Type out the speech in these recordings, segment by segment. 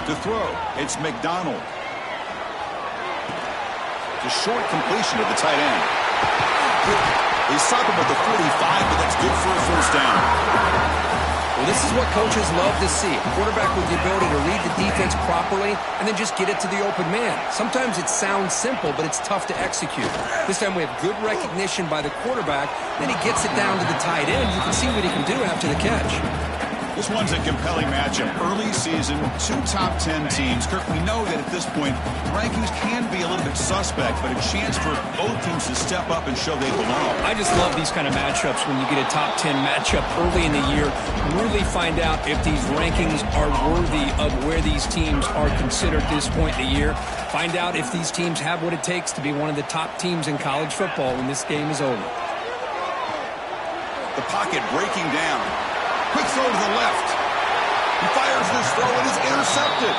To throw, it's McDonald. The short completion to the tight end. They stop him at the 45, but that's good for a first down. Well, this is what coaches love to see. A quarterback with the ability to read the defense properly and then just get it to the open man. Sometimes it sounds simple, but it's tough to execute. This time we have good recognition by the quarterback. Then he gets it down to the tight end. You can see what he can do after the catch. This one's a compelling matchup. Early season, 2 top 10 teams. Kirk, we know that at this point, rankings can be a little bit suspect, but a chance for both teams to step up and show they belong. I just love these kind of matchups when you get a top 10 matchup early in the year. Really find out if these rankings are worthy of where these teams are considered at this point in the year. Find out if these teams have what it takes to be one of the top teams in college football when this game is over. The pocket breaking down. Quick throw to the left. He fires this throw and is intercepted.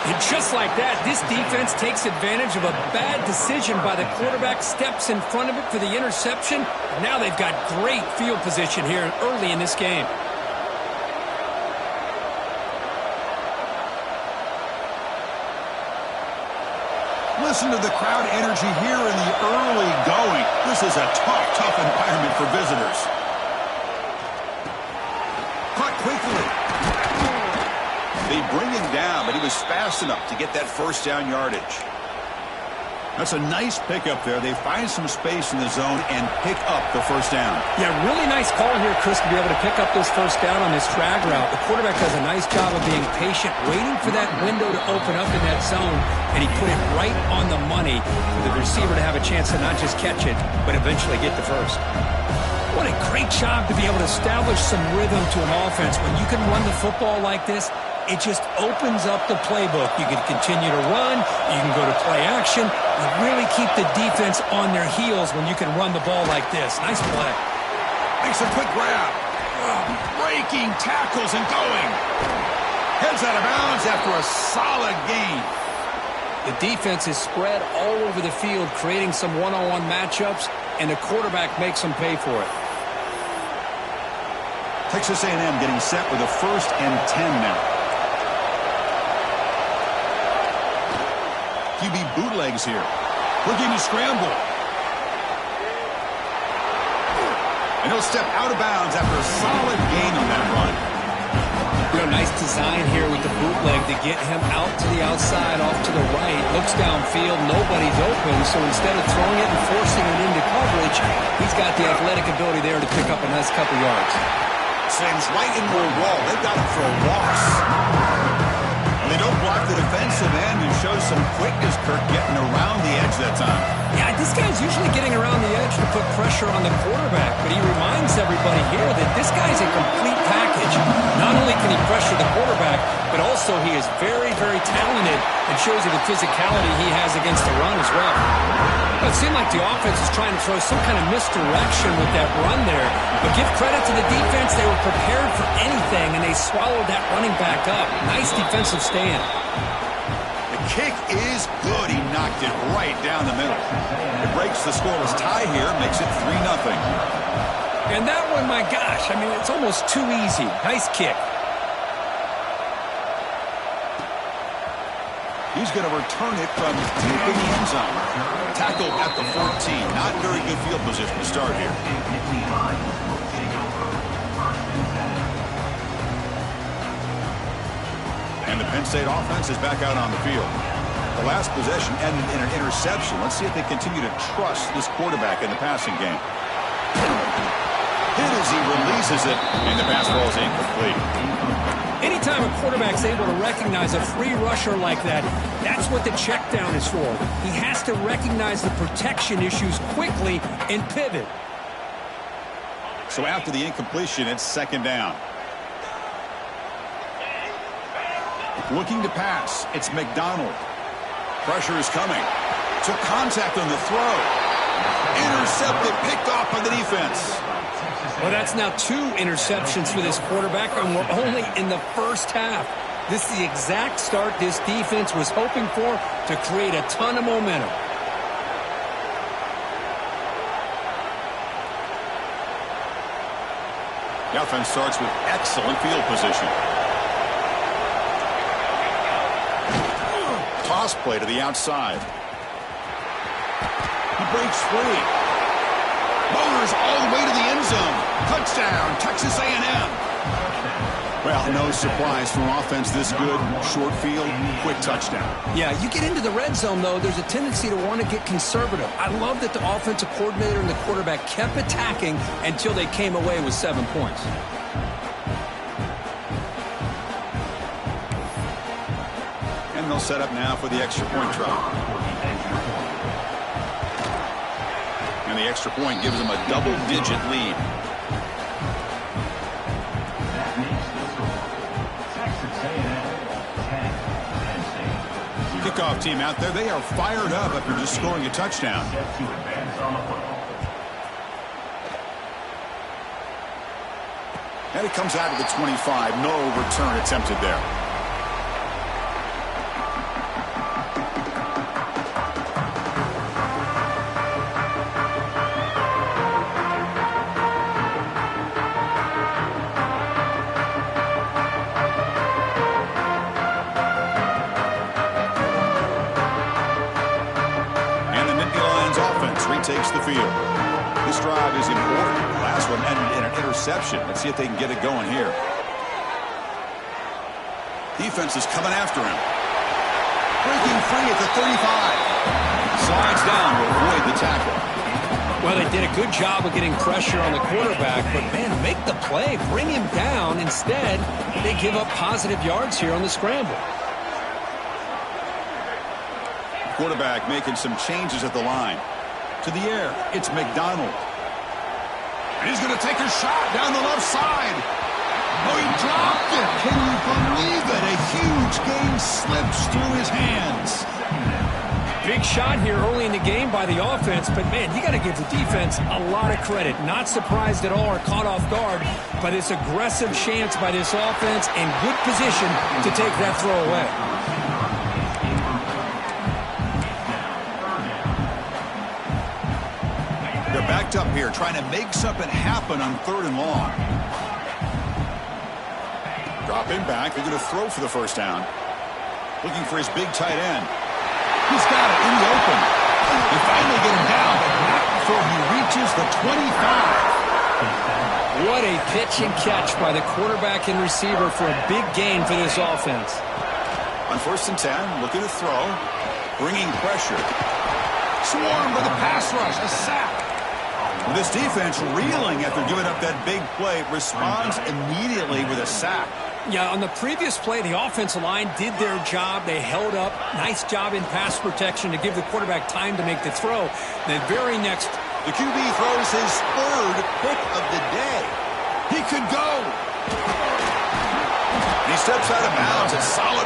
And just like that, this defense takes advantage of a bad decision by the quarterback, steps in front of it for the interception. Now they've got great field position here early in this game. Listen to the crowd energy here in the early going. This is a tough environment for visitors. Caught quickly. They bring him down, but he was fast enough to get that first down yardage. That's a nice pickup there. They find some space in the zone and pick up the first down. Yeah, really nice call here, Chris, to be able to pick up this first down on this drag route. The quarterback does a nice job of being patient, waiting for that window to open up in that zone, and he put it right on the money for the receiver to have a chance to not just catch it, but eventually get the first. What a great job to be able to establish some rhythm to an offense. When you can run the football like this, it just opens up the playbook. You can continue to run. You can go to play action. You really keep the defense on their heels when you can run the ball like this. Nice play. Makes a quick grab. Breaking tackles and going. Heads out of bounds after a solid gain. The defense is spread all over the field, creating some one-on-one matchups, and the quarterback makes them pay for it. Texas A&M getting set with a 1st and 10 now. QB bootlegs here. Looking to scramble. And he'll step out of bounds after a solid gain on that run. Nice design here with the bootleg to get him out to the outside, off to the right. Looks downfield, nobody's open, so instead of throwing it and forcing it into coverage, he's got the athletic ability there to pick up a nice couple yards. Sends right into a wall. They've got him for a loss. And they don't block the defensive end and show some quickness, Kirk, getting around the edge that time. Yeah, this guy's usually getting around the edge to put pressure on the quarterback, but he reminds everybody here that this guy's a complete package. Not only can he pressure the quarterback, but also he is very, very talented and shows you the physicality he has against the run as well. It seemed like the offense is trying to throw some kind of misdirection with that run there, but give credit to the defense. They were prepared for anything, and they swallowed that running back up. Nice defensive stand. The kick is good. He knocked it right down the middle. It breaks the scoreless tie here, makes it 3-0. And that one, my gosh, I mean, it's almost too easy. Nice kick. He's going to return it from deep in the end zone. Tackled at the 14. Not very good field position to start here. And the Penn State offense is back out on the field. The last possession ended in an interception. Let's see if they continue to trust this quarterback in the passing game. Hit as he releases it, and the pass ball is incomplete. Anytime a quarterback's able to recognize a free rusher like that, that's what the check down is for. He has to recognize the protection issues quickly and pivot. So after the incompletion, it's 2nd down. Looking to pass. It's McDonald. Pressure is coming. Took contact on the throw. Intercepted, picked off by the defense. Well, that's now 2 interceptions for this quarterback, and we're only in the first half. This is the exact start this defense was hoping for to create a ton of momentum. The offense starts with excellent field position. pass play to the outside. He breaks free. Motors all the way to the end zone. Touchdown, Texas A&M. Well, no surprise from offense this good. Short field, quick touchdown. Yeah, you get into the red zone, though, there's a tendency to want to get conservative. I love that the offensive coordinator and the quarterback kept attacking until they came away with 7 points. And they'll set up now for the extra point try. And the extra point gives them a double-digit lead. Kickoff team out there, they are fired up after just scoring a touchdown. And it comes out of the 25. No return attempted there. Takes the field. This drive is important. The last one ended in an interception. Let's see if they can get it going here. Defense is coming after him. Breaking free at the 35. Slides down to avoid the tackle. Well, they did a good job of getting pressure on the quarterback, but, man, make the play. Bring him down. Instead, they give up positive yards here on the scramble. Quarterback making some changes at the line. To the air, it's McDonald. And he's going to take a shot down the left side. Oh, he dropped it. Can you believe it? A huge gain slips through his hands. Big shot here early in the game by the offense, but, man, you got to give the defense a lot of credit. Not surprised at all or caught off guard by this aggressive chance by this offense and good position to take that throw away. They're backed up here, trying to make something happen on 3rd and long. Dropping back, they're going to throw for the first down. Looking for his big tight end. He's got it in the open. They finally get him down, but not before he reaches the 25. What a pitch and catch by the quarterback and receiver for a big gain for this offense. On 1st and 10, looking to throw, bringing pressure. Swarmed by the pass rush, a sack. This defense reeling after giving up that big play, responds immediately with a sack. Yeah, on the previous play, the offensive line did their job. They held up. Nice job in pass protection to give the quarterback time to make the throw. The very next... The QB throws his 3rd pick of the day. He could go. And he steps out of bounds. A solid...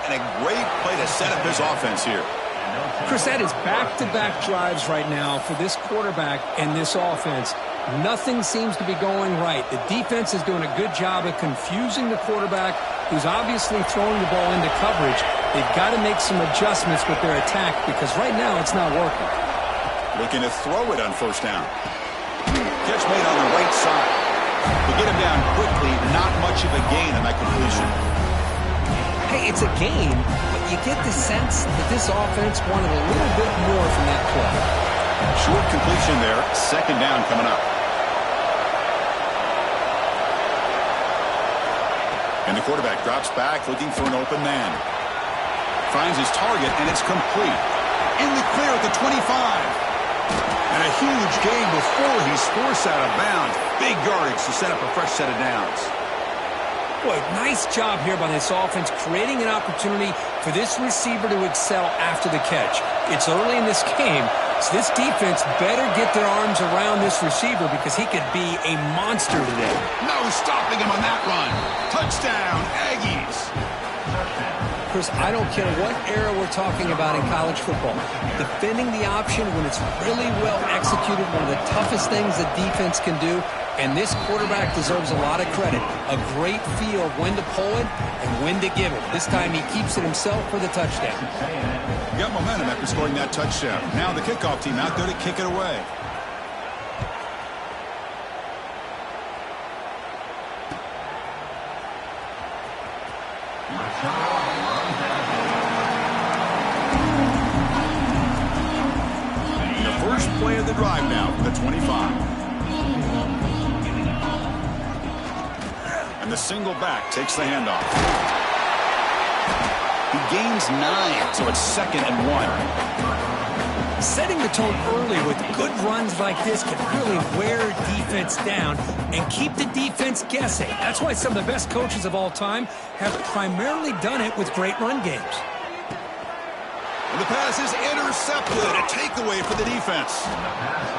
And a great play to set up his offense here. Chris, that is back-to-back drives right now for this quarterback and this offense. Nothing seems to be going right. The defense is doing a good job of confusing the quarterback, who's obviously throwing the ball into coverage. They've got to make some adjustments with their attack because right now it's not working. Looking to throw it on 1st down. Catch made on the right side. To get him down quickly, not much of a gain on that completion. Hey, it's a game, but you get the sense that this offense wanted a little bit more from that play. Short completion there. 2nd down coming up. And the quarterback drops back, looking for an open man. Finds his target, and it's complete. In the clear at the 25. And a huge gain before he's forced out of bounds. Big yardage to set up a fresh set of downs. Boy, nice job here by this offense, creating an opportunity for this receiver to excel after the catch. It's early in this game, so this defense better get their arms around this receiver because he could be a monster today. No stopping him on that run. Touchdown, Aggies. Chris, I don't care what era we're talking about in college football. Defending the option when it's really well executed, one of the toughest things that defense can do, and this quarterback deserves a lot of credit. A great feel of when to pull it and when to give it. This time he keeps it himself for the touchdown. Got momentum after scoring that touchdown. Now the kickoff team out there to kick it away. The first play of the drive now for the 25. And the single back takes the handoff. He gains 9, so it's 2nd and 1. Setting the tone early with good runs like this can really wear defense down and keep the defense guessing. That's why some of the best coaches of all time have primarily done it with great run games. And the pass is intercepted. A takeaway for the defense.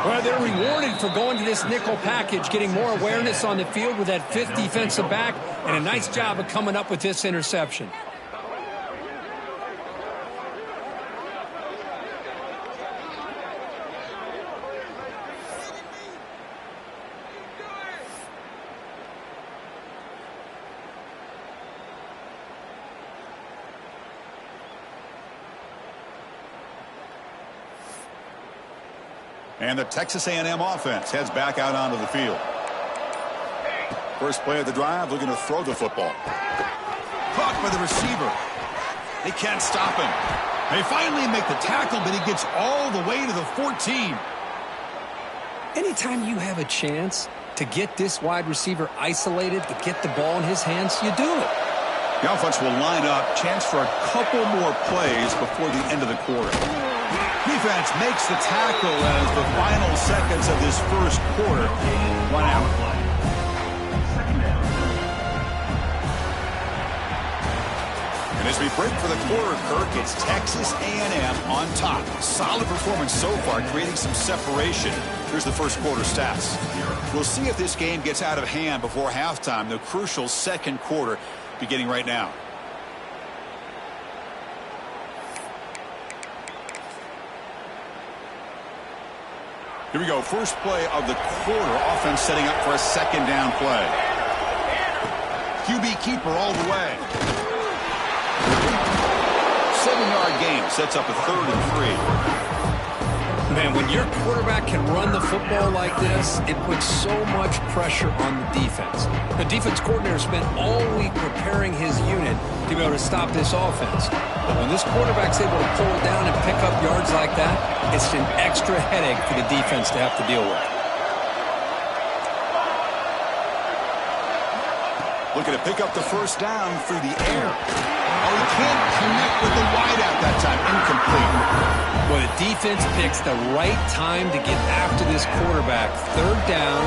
Well, they're rewarded for going to this nickel package, getting more awareness on the field with that 5th defensive back, and a nice job of coming up with this interception. And the Texas A&M offense heads back out onto the field. First play of the drive, looking to throw the football. Caught by the receiver. They can't stop him. They finally make the tackle, but he gets all the way to the 14. Anytime you have a chance to get this wide receiver isolated, to get the ball in his hands, you do it. The offense will line up. Chance for a couple more plays before the end of the quarter. Defense makes the tackle as the final seconds of this first quarter run out. And as we break for the quarter, Kirk, it's Texas A&M on top. Solid performance so far, creating some separation. Here's the first quarter stats. We'll see if this game gets out of hand before halftime. The crucial second quarter beginning right now. Here we go. First play of the quarter. Offense setting up for a 2nd down play. QB keeper all the way. 7-yard gain sets up a 3rd and 3. Man, when your quarterback can run the football like this, it puts so much pressure on the defense. The defense coordinator spent all week preparing his unit to be able to stop this offense. But when this quarterback's able to pull it down and pick up yards like that, it's an extra headache for the defense to have to deal with. Looking to pick up the first down through the air. Oh, he can't connect with the wideout that time. Incomplete. Well, the defense picks the right time to get after this quarterback. 3rd down,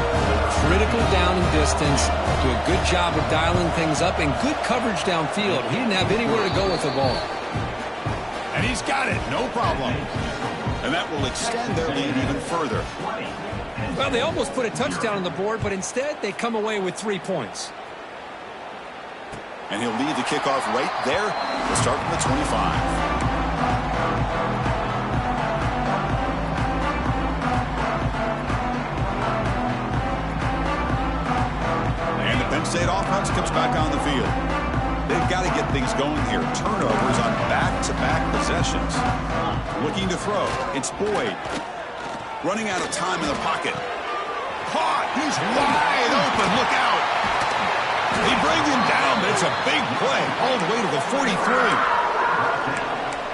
critical down and distance. Do a good job of dialing things up and good coverage downfield. He didn't have anywhere to go with the ball. And he's got it. No problem. And that will extend their lead even further. Well, they almost put a touchdown on the board, but instead they come away with 3 points. And he'll lead the kickoff right there. We'll start from the 25. And the Penn State offense comes back on the field. They've got to get things going here. Turnovers on back-to-back possessions. Looking to throw. It's Boyd. Running out of time in the pocket. Caught. He's wide open. Look out. They bring him down, but it's a big play all the way to the 43.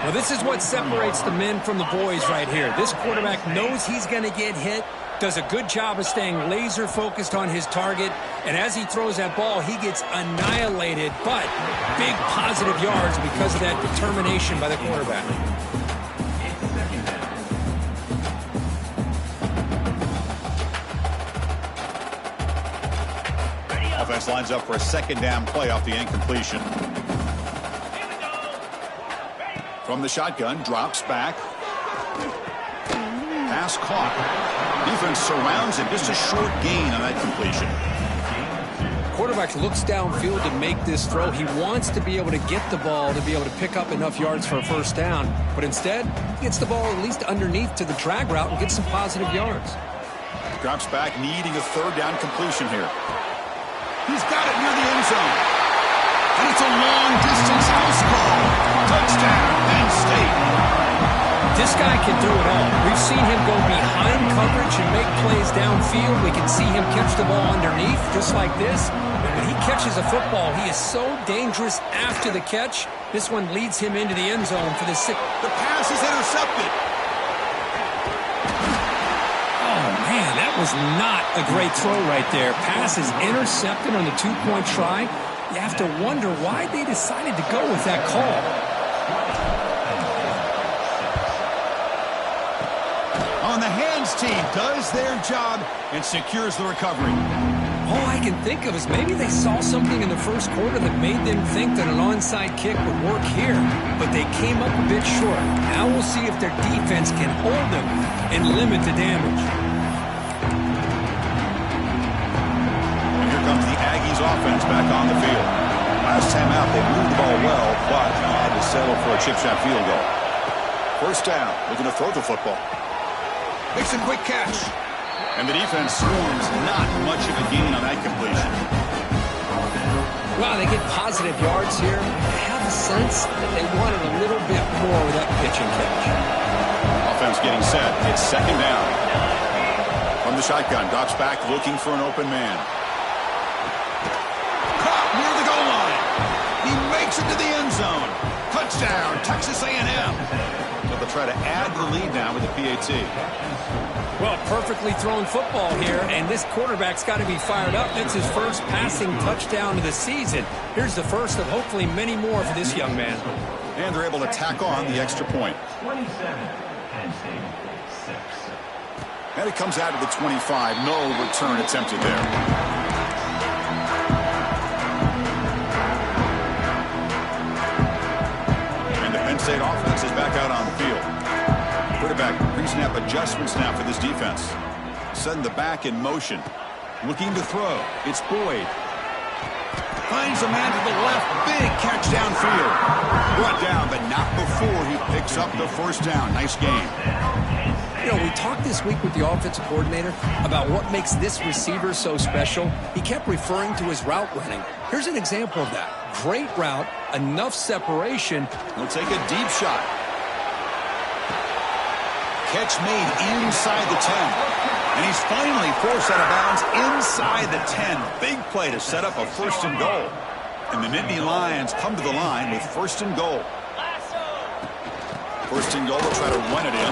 Well, this is what separates the men from the boys right here. This quarterback knows he's going to get hit, does a good job of staying laser focused on his target, and as he throws that ball, he gets annihilated, but big positive yards because of that determination by the quarterback. Offense lines up for a 2nd down play off the incompletion. From the shotgun, drops back. Pass caught. Defense surrounds him. Just a short gain on that completion. quarterback looks downfield to make this throw. He wants to be able to get the ball to be able to pick up enough yards for a first down. But instead, he gets the ball at least underneath to the drag route and gets some positive yards. Drops back, needing a third down completion here. He's got it near the end zone. And it's a long-distance house call. Touchdown, Penn State. This guy can do it all. We've seen him go behind coverage and make plays downfield. We can see him catch the ball underneath, just like this. When he catches a football, he is so dangerous after the catch. This one leads him into the end zone for the sixth. The pass is intercepted. Oh, man, that was not a great throw right there. Pass is intercepted on the two-point try. You have to wonder why they decided to go with that call. On the hands team does their job and secures the recovery. All I can think of is maybe they saw something in the first quarter that made them think that an onside kick would work here, but they came up a bit short. Now we'll see if their defense can hold them and limit the damage. And here comes the Aggies offense back on the field. Last time out, they moved the ball well, but had to settle for a chip shot field goal. First down, looking to throw the football. Makes a quick catch. And the defense swarms, not much of a gain on that completion. Well, they get positive yards here. I have a sense that they wanted a little bit more with that pitch and catch. Offense getting set. It's second down. From the shotgun, drops back looking for an open man. Caught near the goal line. He makes it to the end zone. Touchdown, Texas A&M. So they'll try to add the lead now with the PAT. Well, perfectly thrown football here, and this quarterback's got to be fired up. It's his first passing touchdown of the season. Here's the first of hopefully many more for this young man. And they're able to tack on the extra point. 27, Penn State, 6. And it comes out of the 25. No return attempted there. And the Penn State offense is back out on the field. Quarterback pre-snap adjustments now for this defense. Setting the back in motion. Looking to throw. It's Boyd. Finds a man to the left. Big catch downfield. Brought down, but not before he picks up the first down. Nice game. You know, we talked this week with the offensive coordinator about what makes this receiver so special. He kept referring to his route running. Here's an example of that. Great route, enough separation. He'll take a deep shot. Catch made inside the 10. And he's finally forced out of bounds inside the 10. Big play to set up a first and goal. And the Nittany Lions come to the line with first and goal. First and goal, they'll try to run it in.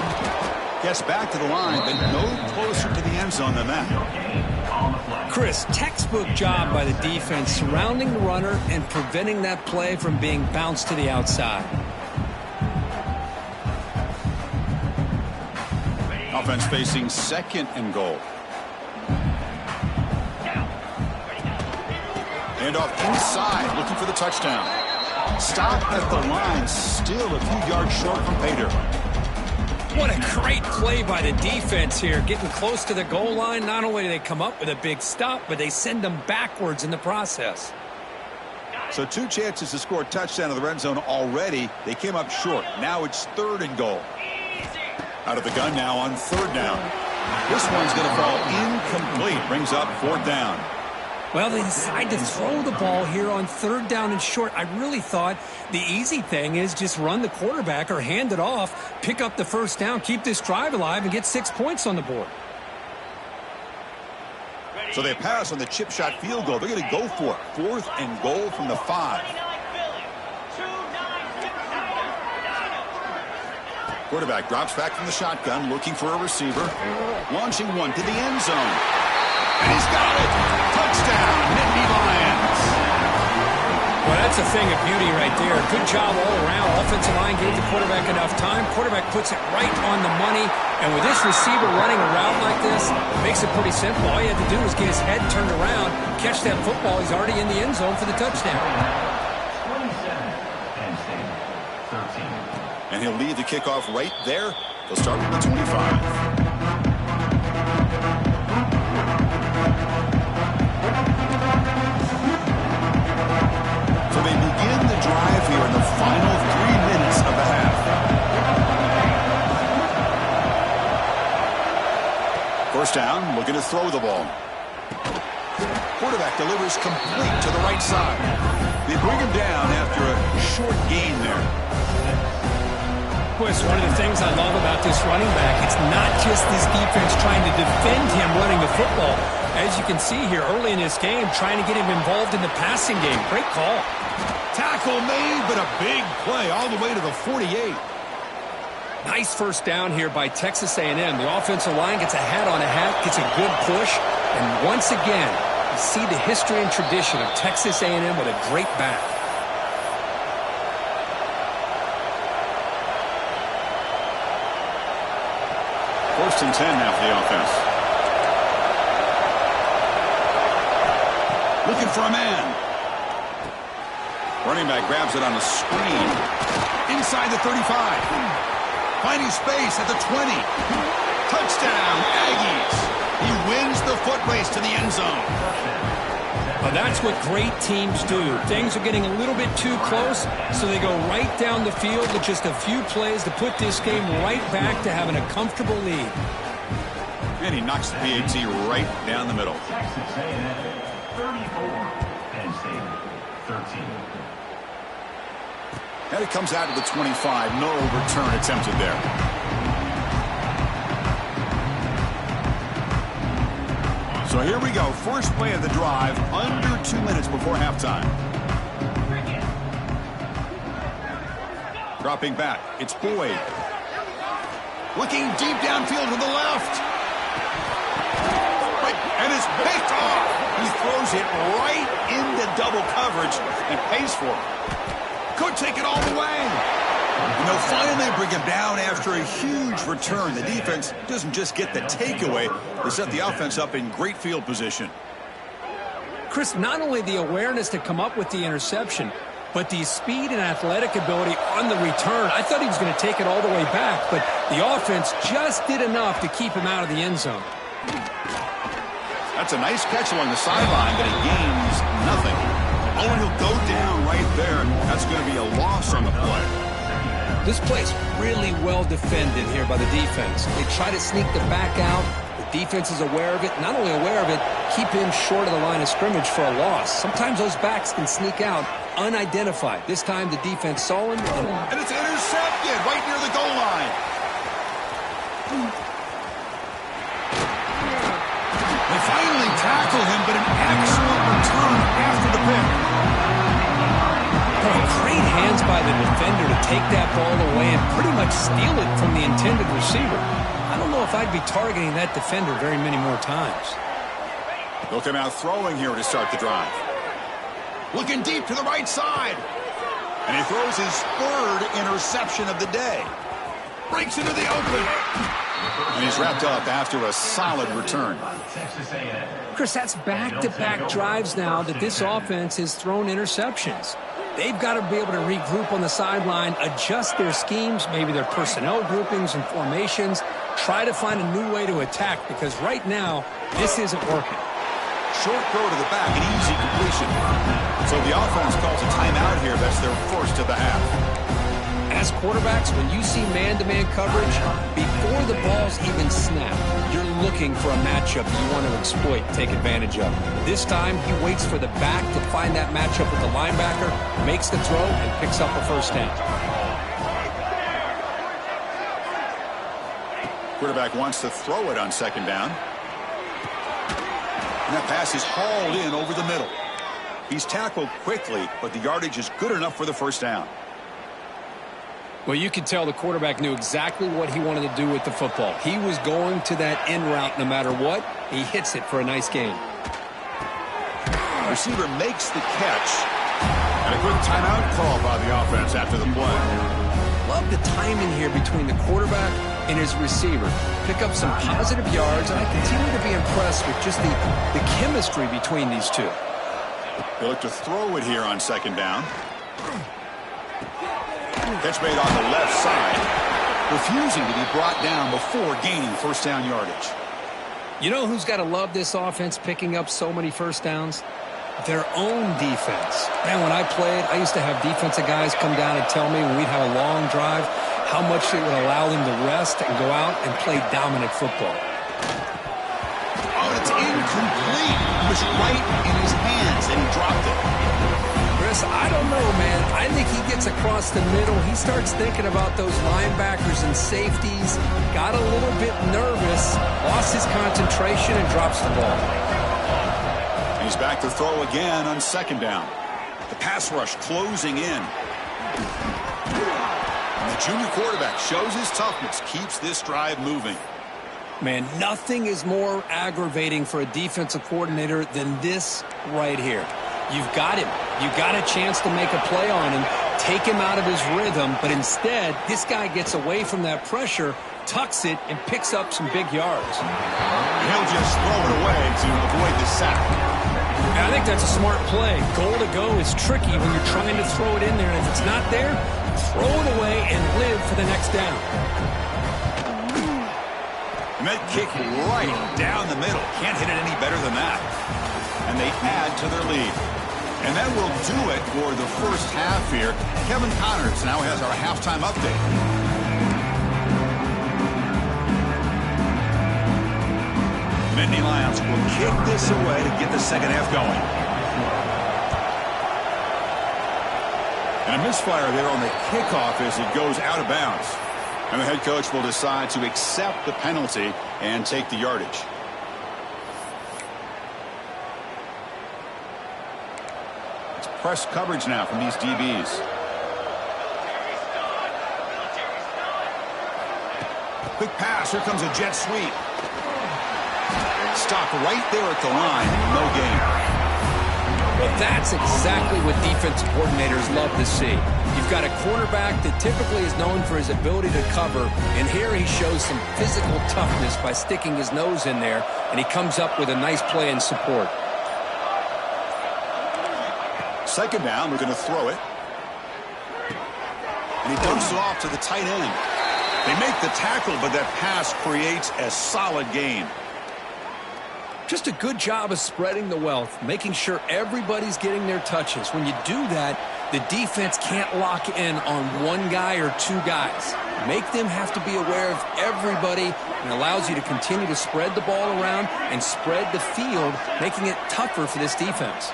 Gets back to the line, but no closer to the end zone than that. Chris, textbook job by the defense surrounding the runner and preventing that play from being bounced to the outside. Offense facing second and goal. And off inside, looking for the touchdown. Stop at the line, still a few yards short from pay dirt. What a great play by the defense here. Getting close to the goal line, not only do they come up with a big stop, but they send them backwards in the process. So 2 chances to score a touchdown in the red zone already. They came up short. Now it's third and goal. Out of the gun now on third down. This one's going to fall incomplete. Brings up fourth down. Well, they decide to throw the ball here on third down and short. I really thought the easy thing is just run the quarterback or hand it off, pick up the first down, keep this drive alive, and get 6 points on the board. So they pass on the chip shot field goal. They're going to go for it. Fourth and goal from the 5. Quarterback drops back from the shotgun, looking for a receiver. Launching one to the end zone. And he's got it. Touchdown, Nittany Lions. Well, that's a thing of beauty right there. Good job all around. Offensive line gave the quarterback enough time. Quarterback puts it right on the money. And with this receiver running a route like this, it makes it pretty simple. All you had to do was get his head turned around, catch that football. He's already in the end zone for the touchdown. 27, Penn State, 13. And he'll lead the kickoff right there. He'll start from the 25. First down, looking to throw the ball. Quarterback delivers complete to the right side. They bring him down after a short gain there. Boy, it's one of the things I love about this running back. It's not just this defense trying to defend him running the football. As you can see here early in this game, trying to get him involved in the passing game. Great call. Tackle made, but a big play all the way to the 48. Nice first down here by Texas A&M. The offensive line gets a hat on a hat, gets a good push. And once again, you see the history and tradition of Texas A&M with a great back. First and 10 now for the offense. Looking for a man. Running back grabs it on the screen. Inside the 35. Finding space at the 20. Touchdown, Aggies. He wins the foot race to the end zone. Well, that's what great teams do. Things are getting a little bit too close, so they go right down the field with just a few plays to put this game right back to having a comfortable lead. And he knocks the PAT right down the middle. Texas A&M 34, Penn State 13. And it comes out to the 25. No return attempted there. So here we go. First play of the drive, under 2 minutes before halftime. Dropping back. It's Boyd. Looking deep downfield to the left. And it's picked off. He throws it right into double coverage and pays for it. Could take it all the way. And they'll finally bring him down after a huge return. The defense doesn't just get the takeaway. They set the offense up in great field position. Chris, not only the awareness to come up with the interception, but the speed and athletic ability on the return. I thought he was going to take it all the way back, but the offense just did enough to keep him out of the end zone. That's a nice catch along the sideline, but he gains nothing. Oh, and he'll go down right there. That's going to be a loss on the play. This play's really well defended here by the defense. They try to sneak the back out. The defense is aware of it. Not only aware of it, keep him short of the line of scrimmage for a loss. Sometimes those backs can sneak out unidentified. This time the defense saw him. And it's intercepted right near the goal line. They finally tackle him, but an excellent return after the pick. Great hands by the defender to take that ball away and pretty much steal it from the intended receiver. I don't know if I'd be targeting that defender very many more times. They'll come out throwing here to start the drive. Looking deep to the right side. And he throws his third interception of the day. Breaks into the open. And he's wrapped up after a solid return. Chris, that's back-to-back drives now that this offense has thrown interceptions. They've got to be able to regroup on the sideline, adjust their schemes, maybe their personnel groupings and formations, try to find a new way to attack, because right now, this isn't working. Short throw to the back, an easy completion. So the offense calls a timeout here. That's their first of the half. As quarterbacks, when you see man-to-man coverage, before the ball's even snapped, you're looking for a matchup you want to exploit, take advantage of. This time, he waits for the back to find that matchup with the linebacker, makes the throw, and picks up a first down. Quarterback wants to throw it on second down. And that pass is hauled in over the middle. He's tackled quickly, but the yardage is good enough for the first down. Well, you could tell the quarterback knew exactly what he wanted to do with the football. He was going to that in route no matter what. He hits it for a nice gain. Receiver makes the catch. And a good timeout call by the offense after the play. Love the timing here between the quarterback and his receiver. Pick up some positive yards, and I continue to be impressed with just the chemistry between these two. They look to throw it here on second down. Catch made on the left side, refusing to be brought down before gaining first down yardage. You know who's got to love this offense picking up so many first downs? Their own defense. Man, when I played, I used to have defensive guys come down and tell me when we'd have a long drive how much it would allow them to rest and go out and play dominant football. complete. It was right in his hands, and he dropped it. Chris, I don't know, man. I think he gets across the middle. He starts thinking about those linebackers and safeties, got a little bit nervous, lost his concentration, and drops the ball. He's back to throw again on second down. The pass rush closing in. And the junior quarterback shows his toughness, keeps this drive moving. Man, nothing is more aggravating for a defensive coordinator than this right here. You've got him. You got a chance to make a play on him, take him out of his rhythm, but instead, this guy gets away from that pressure, tucks it, and picks up some big yards. He'll just throw it away to avoid the sack. I think that's a smart play. Goal to go is tricky when you're trying to throw it in there, and if it's not there, throw it away and live for the next down. And that kick right down the middle. Can't hit it any better than that. And they add to their lead. And that will do it for the first half here. Kevin Connors now has our halftime update. Nittany Lions will kick this away to get the second half going. And a misfire there on the kickoff as it goes out of bounds. And the head coach will decide to accept the penalty and take the yardage. It's press coverage now from these DBs. Quick pass. Here comes a jet sweep. Stop right there at the line. No gain. Well, that's exactly what defensive coordinators love to see. You've got a quarterback that typically is known for his ability to cover, and here he shows some physical toughness by sticking his nose in there, and he comes up with a nice play in support. Second down, we're going to throw it. And he dumps it off to the tight end. They make the tackle, but that pass creates a solid gain. Just a good job of spreading the wealth, making sure everybody's getting their touches. When you do that, the defense can't lock in on one guy or two guys. Make them have to be aware of everybody, and allows you to continue to spread the ball around and spread the field, making it tougher for this defense.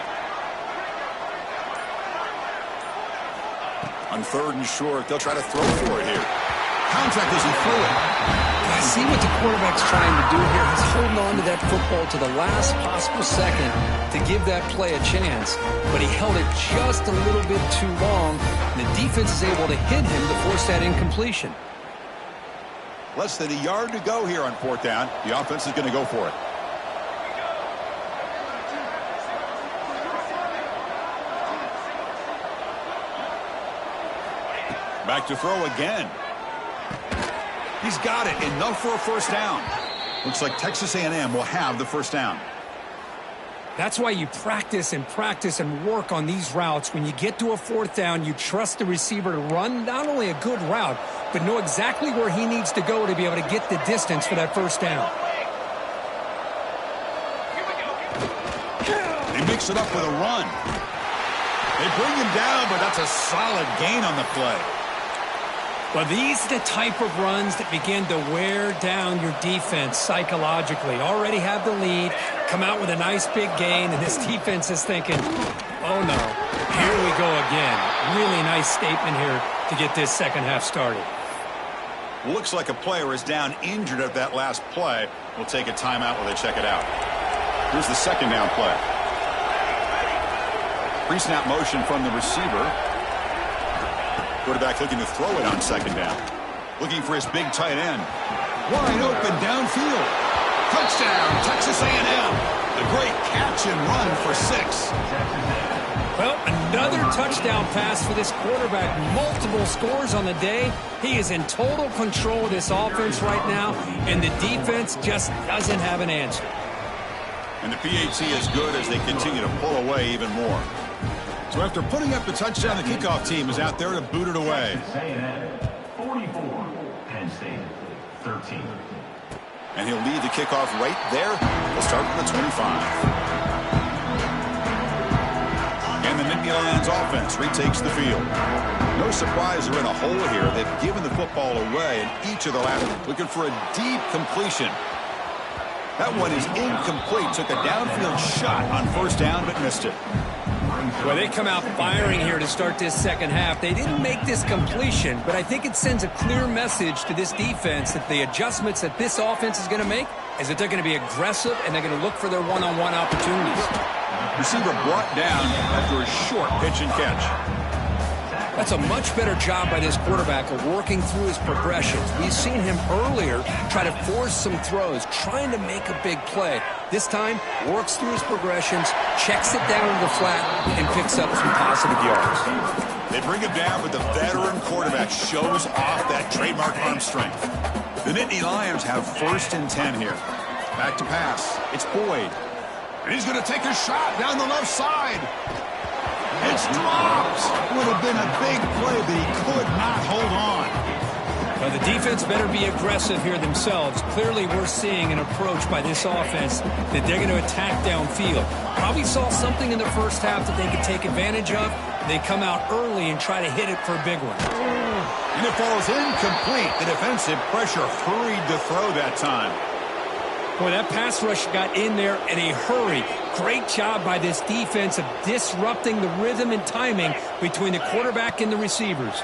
On third and short, they'll try to throw for it here. Contact as he threw it. I see what the quarterback's trying to do here. He's holding on to that football to the last possible second to give that play a chance. But he held it just a little bit too long, and the defense is able to hit him to force that incompletion. Less than a yard to go here on fourth down. The offense is going to go for it. Back to throw again. He's got it. Enough for a first down. Looks like Texas A&M will have the first down. That's why you practice and work on these routes. When you get to a fourth down, you trust the receiver to run not only a good route, but know exactly where he needs to go to be able to get the distance for that first down. They mix it up with a run. They bring him down, but that's a solid gain on the play. Well, these are the type of runs that begin to wear down your defense psychologically. Already have the lead, come out with a nice big gain, and this defense is thinking, oh no, here we go again. Really nice statement here to get this second half started. Looks like a player is down injured at that last play. We'll take a timeout while they check it out. Here's the second down play. Pre-snap motion from the receiver. Quarterback looking to throw it on second down. Looking for his big tight end. Wide open downfield. Touchdown, Texas A&M. A great catch and run for 6. Well, another touchdown pass for this quarterback. Multiple scores on the day. He is in total control of this offense right now, and the defense just doesn't have an answer. And the PAT is good as they continue to pull away even more. So after putting up the touchdown, the kickoff team is out there to boot it away. 44, Penn State 13. And he'll lead the kickoff right there. We'll start with the 25. And the Nittany Lions offense retakes the field. No surprise they're in a hole here. They've given the football away in each of the last, looking for a deep completion. That one is incomplete. Took a downfield shot on first down, but missed it. Well, they come out firing here to start this second half. They didn't make this completion, but I think it sends a clear message to this defense that the adjustments that this offense is going to make is that they're going to be aggressive and they're going to look for their one-on-one opportunities. Receiver brought down after a short pitch and catch. That's a much better job by this quarterback of working through his progressions. We've seen him earlier try to force some throws, trying to make a big play. This time, works through his progressions, checks it down to the flat, and picks up some positive yards. They bring him down, but the veteran quarterback shows off that trademark arm strength. The Nittany Lions have 1st and 10 here. Back to pass. It's Boyd. And he's going to take a shot down the left side. It's dropped. Would have been a big play, but he could not hold on. Well, the defense better be aggressive here themselves. Clearly, we're seeing an approach by this offense that they're going to attack downfield. Probably saw something in the first half that they could take advantage of. They come out early and try to hit it for a big one. And it falls incomplete. The defensive pressure hurried to throw that time. Boy, that pass rush got in there in a hurry. Great job by this defense of disrupting the rhythm and timing between the quarterback and the receivers.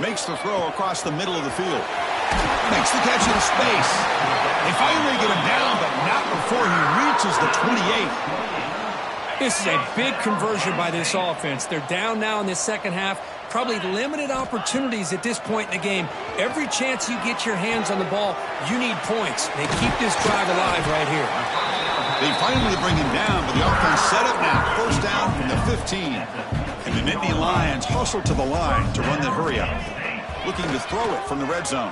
Makes the throw across the middle of the field. Makes the catch in space. They finally get him down, but not before he reaches the 28. This is a big conversion by this offense. They're down now in the second half. Probably limited opportunities at this point in the game. Every chance you get your hands on the ball, you need points. They keep this drive alive right here. They finally bring him down, but the offense set up now. First down from the 15. And the Nittany Lions hustle to the line to run the hurry up. Looking to throw it from the red zone.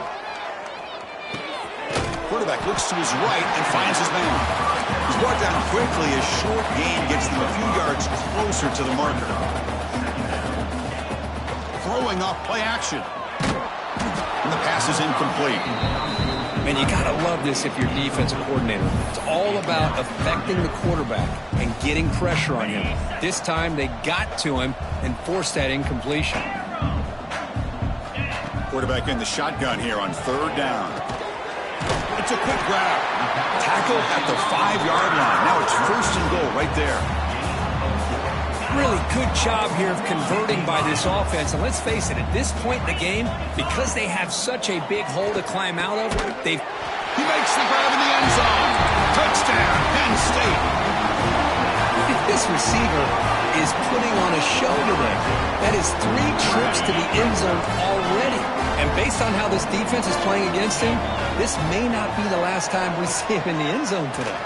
Quarterback looks to his right and finds his man. He's brought down quickly. A short gain gets them a few yards closer to the marker. Throwing off play action. And the pass is incomplete. Man, you got to love this if you're defensive coordinator. It's all about affecting the quarterback and getting pressure on him. This time they got to him and forced that incompletion. Quarterback in the shotgun here on 3rd down. It's a quick grab. Tackle at the 5-yard line. Now it's 1st and goal right there. Really good job here of converting by this offense. And let's face it, at this point in the game, because they have such a big hole to climb out of, he makes the grab in the end zone. Touchdown, Penn State. This receiver is putting on a show today. That is 3 trips to the end zone already. And based on how this defense is playing against him, this may not be the last time we see him in the end zone today.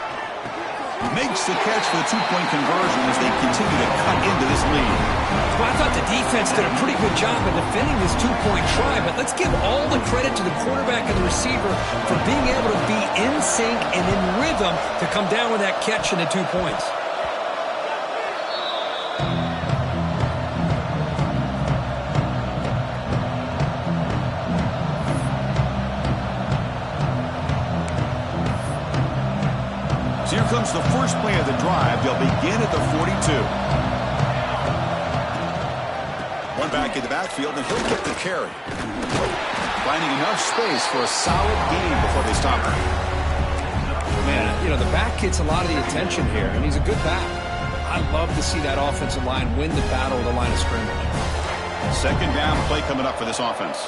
Makes the catch for the 2-point conversion as they continue to cut into this lead. Well, I thought the defense did a pretty good job of defending this 2-point try, but let's give all the credit to the quarterback and the receiver for being able to be in sync and in rhythm to come down with that catch and the 2 points. Here comes the first play of the drive. They'll begin at the 42. One back in the backfield, and he'll get the carry. Finding enough space for a solid gain before they stop him. Man, you know, the back gets a lot of the attention here, and he's a good back. I love to see that offensive line win the battle of the line of scrimmage. 2nd down play coming up for this offense.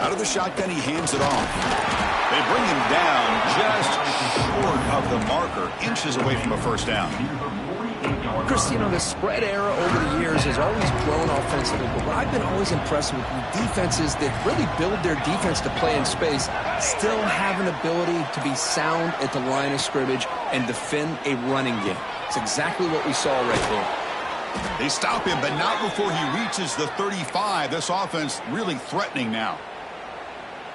Out of the shotgun, he hands it off. They bring him down just short of the marker, inches away from a first down. Chris, you know, the spread era over the years has always grown offensively, but what I've been always impressed with defenses that really build their defense to play in space still have an ability to be sound at the line of scrimmage and defend a running game. It's exactly what we saw right there. They stop him, but not before he reaches the 35. This offense really threatening now.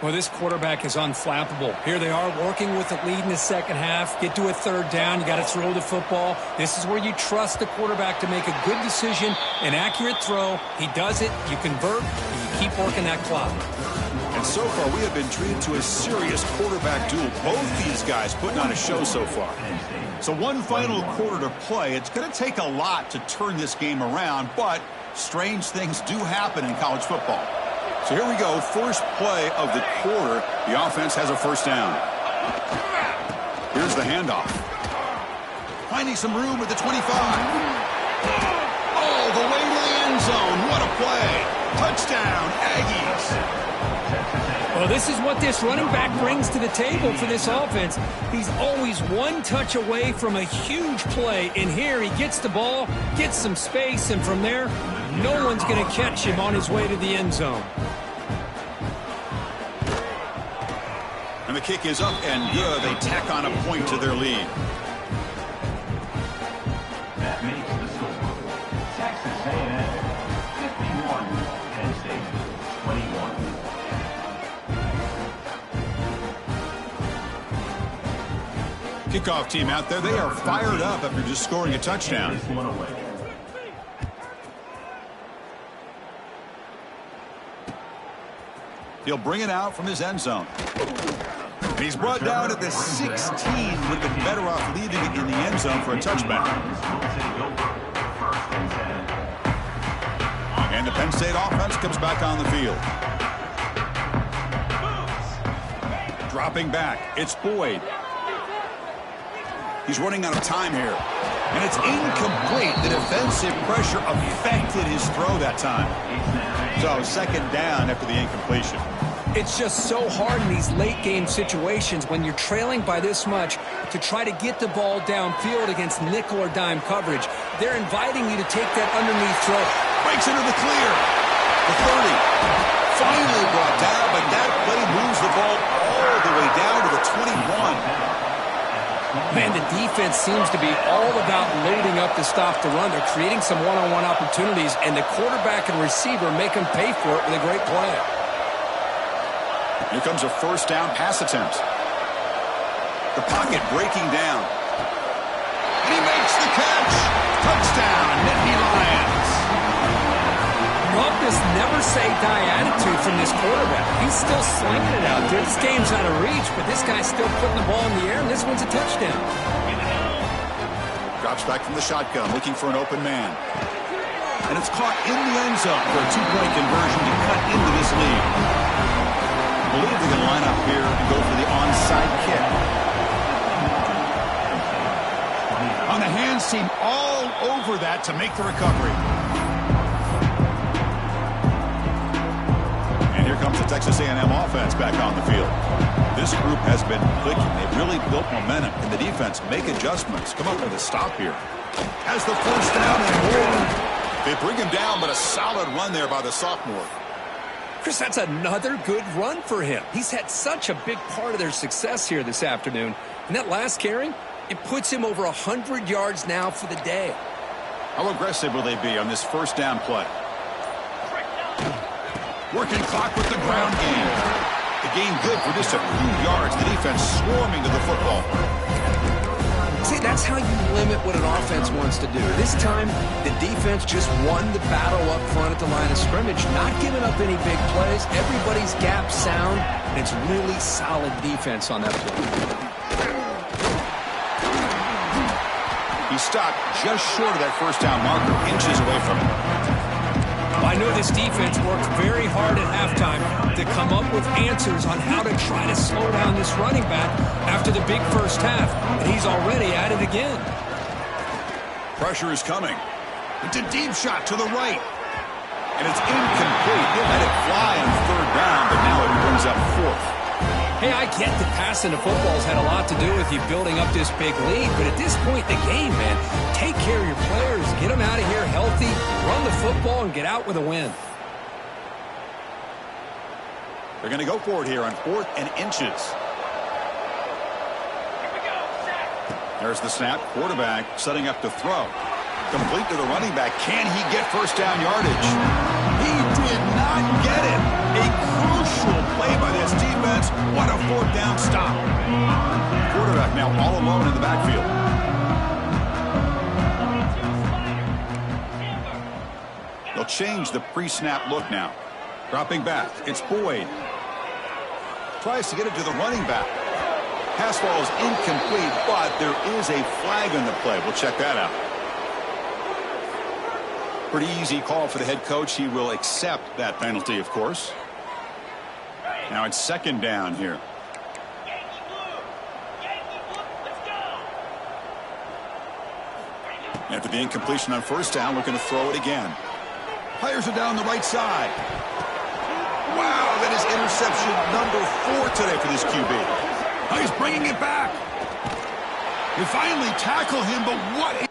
Well, this quarterback is unflappable. Here they are working with the lead in the second half. Get to a 3rd down. You got to throw the football. This is where you trust the quarterback to make a good decision, an accurate throw. He does it. You convert, and you keep working that clock. And so far, we have been treated to a serious quarterback duel. Both these guys putting on a show so far. So one final quarter to play. It's going to take a lot to turn this game around, but strange things do happen in college football. So here we go, first play of the quarter. The offense has a first down. Here's the handoff. Finding some room at the 25. All the way to the end zone. What a play. Touchdown, Aggies. Well, this is what this running back brings to the table for this offense. He's always one touch away from a huge play. And here he gets the ball, gets some space, and from there, no one's going to catch him on his way to the end zone. And the kick is up and good. They tack on a point to their lead. That makes the score. Texas A&M 51, Penn State 21. Kickoff team out there, they are fired up after just scoring a touchdown. This one away. He'll bring it out from his end zone. And he's brought down at the 16. Would have been better off leaving it in the end zone for a touchback. And the Penn State offense comes back on the field. Dropping back, it's Boyd. He's running out of time here. And it's incomplete. The defensive pressure affected his throw that time. So second down after the incompletion. It's just so hard in these late game situations when you're trailing by this much to try to get the ball downfield against nickel or dime coverage. They're inviting you to take that underneath throw. Breaks into the clear. The 30. Finally brought down, but that play moves the ball all the way down to the 21. Man, the defense seems to be all about loading up to stop the run. They're creating some one-on-one opportunities, and the quarterback and receiver make them pay for it with a great play. Here comes a first down pass attempt. The pocket breaking down. And he makes the catch. Touchdown, Nittany Lions. Love this never-say-die attitude from this quarterback. He's still slinging it out there. This game's out of reach, but this guy's still putting the ball in the air, and this one's a touchdown. Drops back from the shotgun, looking for an open man. And it's caught in the end zone for a two-point conversion to cut into this lead. I believe they're going to line up here and go for the onside kick. On the hands team, all over that to make the recovery. And here comes the Texas A&M offense back on the field. This group has been clicking. They've really built momentum. And the defense make adjustments. Come up with a stop here. Has the first down and more. They bring him down, but a solid run there by the sophomore. Chris, that's another good run for him. He's had such a big part of their success here this afternoon. And that last carry, it puts him over 100 yards now for the day. How aggressive will they be on this first down play? Working clock with the ground game. The gain good for just a few yards. The defense swarming to the football. See, that's how you limit what an offense wants to do. This time, the defense just won the battle up front at the line of scrimmage, not giving up any big plays. Everybody's gap sound, and it's really solid defense on that play. He stopped just short of that first down marker, inches away from it. I know this defense worked very hard at halftime to come up with answers on how to try to slow down this running back after the big first half, and he's already at it again. Pressure is coming. It's a deep shot to the right. And it's incomplete. They let it fly on third down, but now it brings up fourth. Hey, I get that passing the football's had a lot to do with you building up this big lead, but at this point in the game, man, take care of your players, get them out of here healthy, run the football, and get out with a win. They're going to go for it here on 4th and inches. There's the snap. Quarterback setting up to throw. Complete to the running back. Can he get first down yardage? He did not get it. A crucial play by this defense. What a fourth down stop. Quarterback now all alone in the backfield. They'll change the pre-snap look now. Dropping back. It's Boyd. Tries to get it to the running back. Pass ball is incomplete, but there is a flag on the play. We'll check that out. Pretty easy call for the head coach. He will accept that penalty, of course. Now it's second down here. After the incompletion on first down, looking to throw it again. Fires it down the right side. Wow, that is interception number 4 today for this QB. Oh, he's bringing it back. They finally tackle him, but what